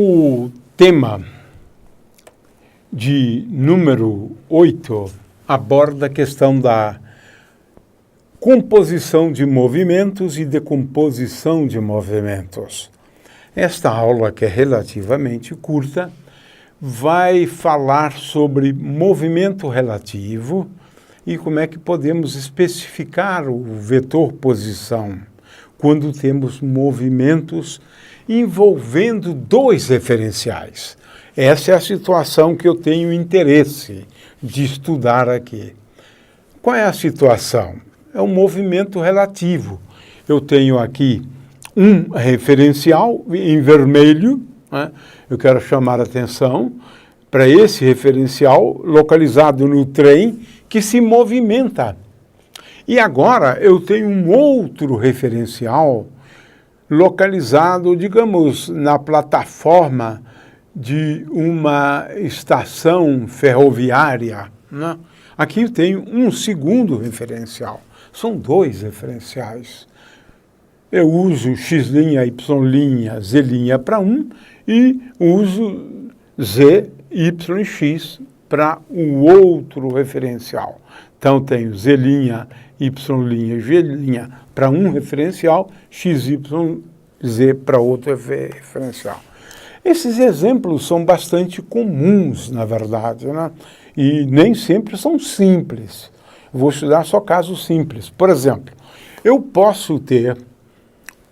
O tema de número 8 aborda a questão da composição de movimentos e decomposição de movimentos. Esta aula, que é relativamente curta, vai falar sobre movimento relativo e como é que podemos especificar o vetor posição quando temos movimentos envolvendo dois referenciais. Essa é a situação que eu tenho interesse de estudar aqui. Qual é a situação? É um movimento relativo. Eu tenho aqui um referencial em vermelho, né? Eu quero chamar a atenção para esse referencial localizado no trem que se movimenta. E agora eu tenho um outro referencial localizado, digamos, na plataforma de uma estação ferroviária, né? Aqui eu tenho um segundo referencial. São dois referenciais. Eu uso x', y', z' para um e uso z, y, x para o outro referencial. Então, tenho z', y', g' para um referencial, x, y, z para outro referencial. Esses exemplos são bastante comuns, na verdade, né? E nem sempre são simples. Vou estudar só casos simples. Por exemplo, eu posso ter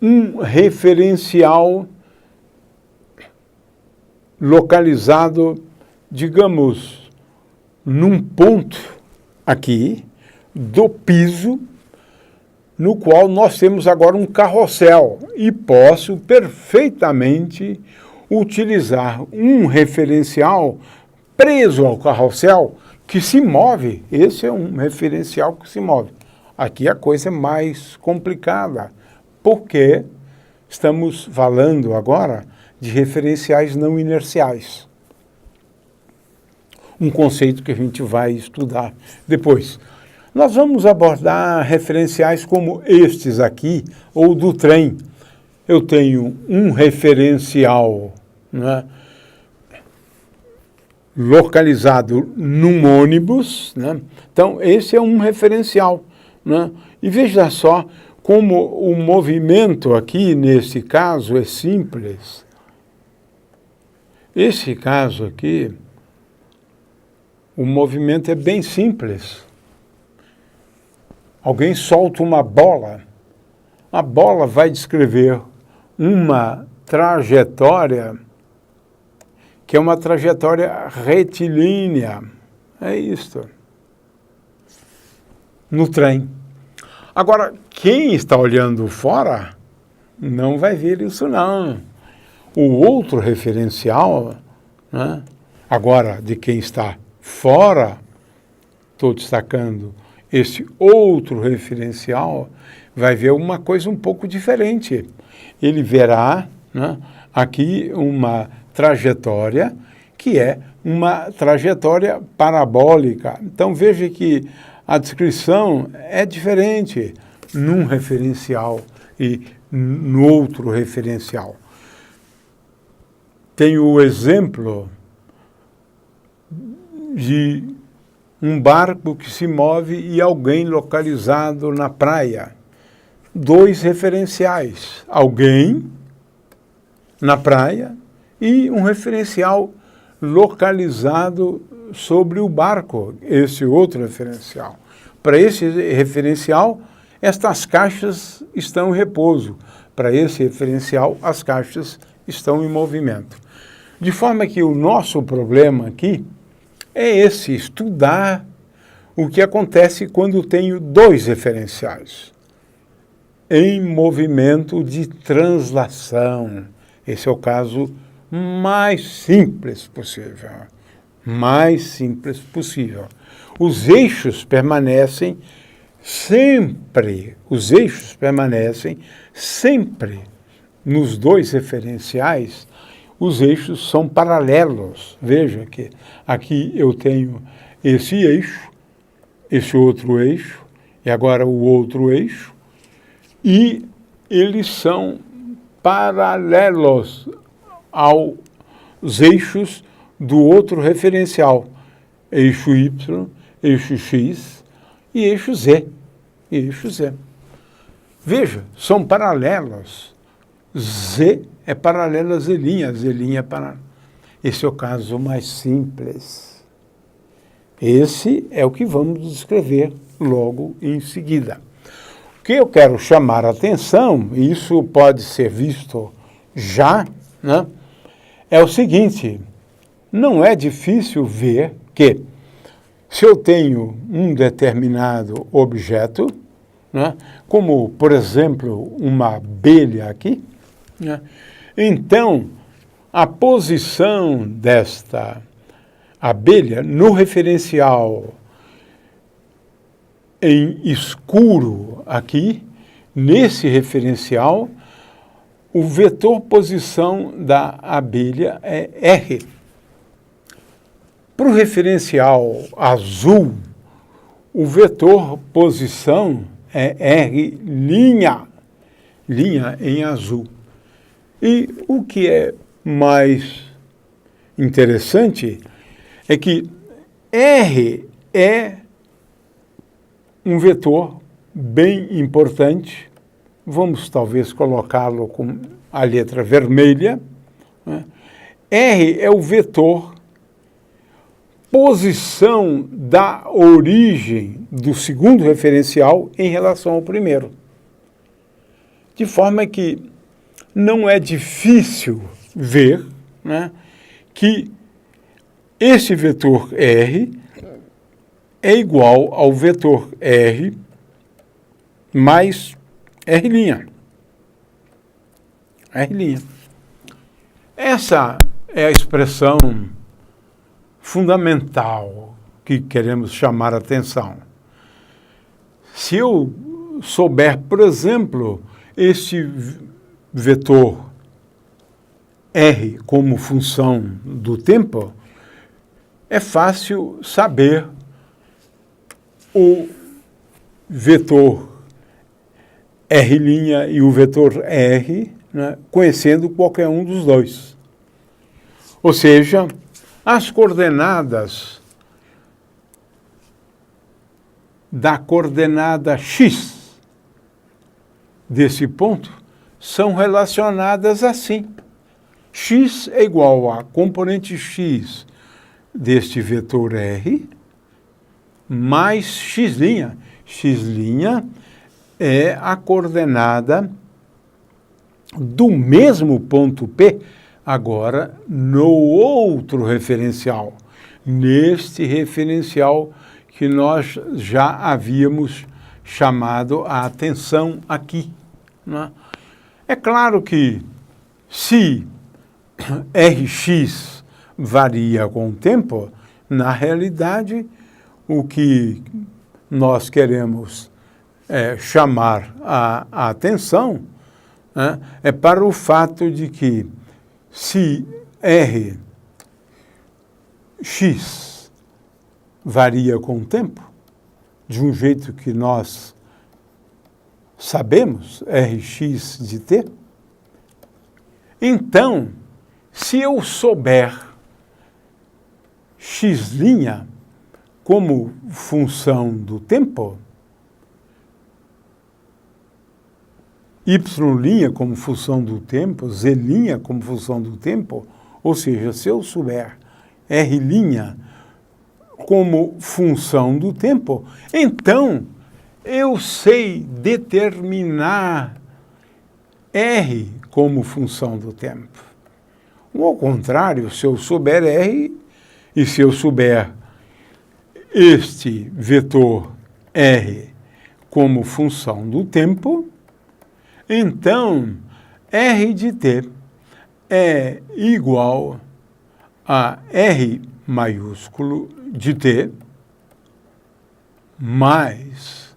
um referencial localizado, digamos, num ponto aqui do piso, no qual nós temos agora um carrossel e posso perfeitamente utilizar um referencial preso ao carrossel que se move. Esse é um referencial que se move. Aqui a coisa é mais complicada, porque estamos falando agora de referenciais não inerciais. Um conceito que a gente vai estudar depois. Nós vamos abordar referenciais como estes aqui, ou do trem. Eu tenho um referencial, né, localizado num ônibus, né? Então, esse é um referencial, né? E veja só como o movimento aqui, nesse caso, é simples. Esse caso aqui, o movimento é bem simples. Alguém solta uma bola, a bola vai descrever uma trajetória que é uma trajetória retilínea. É isto. No trem. Agora, quem está olhando fora não vai ver isso, não. O outro referencial, né, agora, de quem está fora, estou destacando esse outro referencial, vai ver uma coisa um pouco diferente. Ele verá, né, aqui uma trajetória que é uma trajetória parabólica. Então, veja que a descrição é diferente num referencial e no outro referencial. Tem o exemplo de um barco que se move e alguém localizado na praia. Dois referenciais, alguém na praia e um referencial localizado sobre o barco, esse outro referencial. Para esse referencial, estas caixas estão em repouso. Para esse referencial, as caixas estão em movimento. De forma que o nosso problema aqui é esse, estudar o que acontece quando tenho dois referenciais em movimento de translação. Esse é o caso mais simples possível. Mais simples possível. Os eixos permanecem sempre nos dois referenciais. Os eixos são paralelos. Veja que aqui eu tenho esse eixo, esse outro eixo, e agora o outro eixo, e eles são paralelos ao os eixos do outro referencial, eixo Y, eixo X e eixo Z. Veja, são paralelos. Z é paralela a Z', Z' é paralela. Esse é o caso mais simples. Esse é o que vamos descrever logo em seguida. O que eu quero chamar a atenção, e isso pode ser visto já, né, é o seguinte: não é difícil ver que, se eu tenho um determinado objeto, né, como, por exemplo, uma abelha aqui, né, então a posição desta abelha no referencial em escuro aqui, nesse referencial, o vetor posição da abelha é R. Para o referencial azul, o vetor posição é R', linha em azul. E o que é mais interessante é que R é um vetor bem importante. Vamos talvez colocá-lo com a letra vermelha, né? R é o vetor posição da origem do segundo referencial em relação ao primeiro. De forma que não é difícil ver, né, que esse vetor R é igual ao vetor R mais R'. Essa é a expressão fundamental que queremos chamar a atenção. Se eu souber, por exemplo, este vetor R como função do tempo, é fácil saber o vetor R' e o vetor R, né, conhecendo qualquer um dos dois. Ou seja, as coordenadas da coordenada X desse ponto são relacionadas assim. X é igual a componente X deste vetor R mais X'. X' é a coordenada do mesmo ponto P, agora no outro referencial, neste referencial que nós já havíamos chamado a atenção aqui, né? É claro que se Rx varia com o tempo, na realidade, o que nós queremos chamar a atenção, né, é para o fato de que se Rx varia com o tempo, de um jeito que nós sabemos, Rx de t, então, se eu souber X' como função do tempo, Y' como função do tempo, Z' como função do tempo, ou seja, se eu souber R' como função do tempo, então eu sei determinar R como função do tempo. Ou ao contrário, se eu souber R e se eu souber este vetor R como função do tempo, então R de t é igual a R maiúsculo de t mais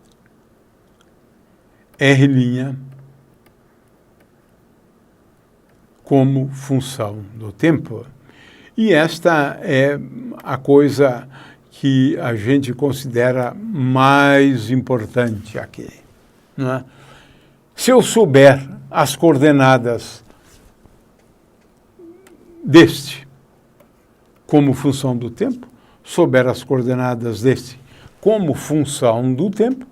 R' como função do tempo. E esta é a coisa que a gente considera mais importante aqui, né? Se eu souber as coordenadas deste como função do tempo, souber as coordenadas desse como função do tempo,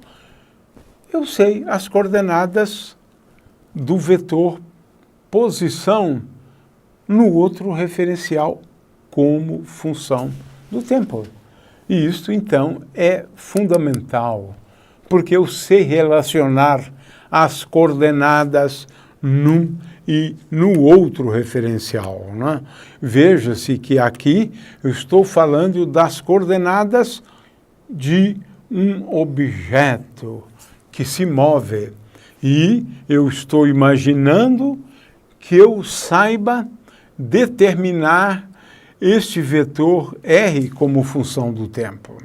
eu sei as coordenadas do vetor posição no outro referencial como função do tempo. E isso, então, é fundamental, porque eu sei relacionar as coordenadas num e no outro referencial, né? Veja-se que aqui eu estou falando das coordenadas de um objeto que se move. E eu estou imaginando que eu saiba determinar este vetor R como função do tempo.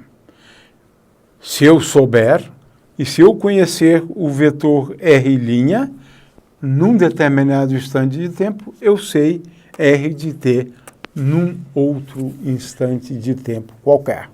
Se eu souber, e se eu conhecer o vetor R', num determinado instante de tempo, eu sei R de t num outro instante de tempo qualquer.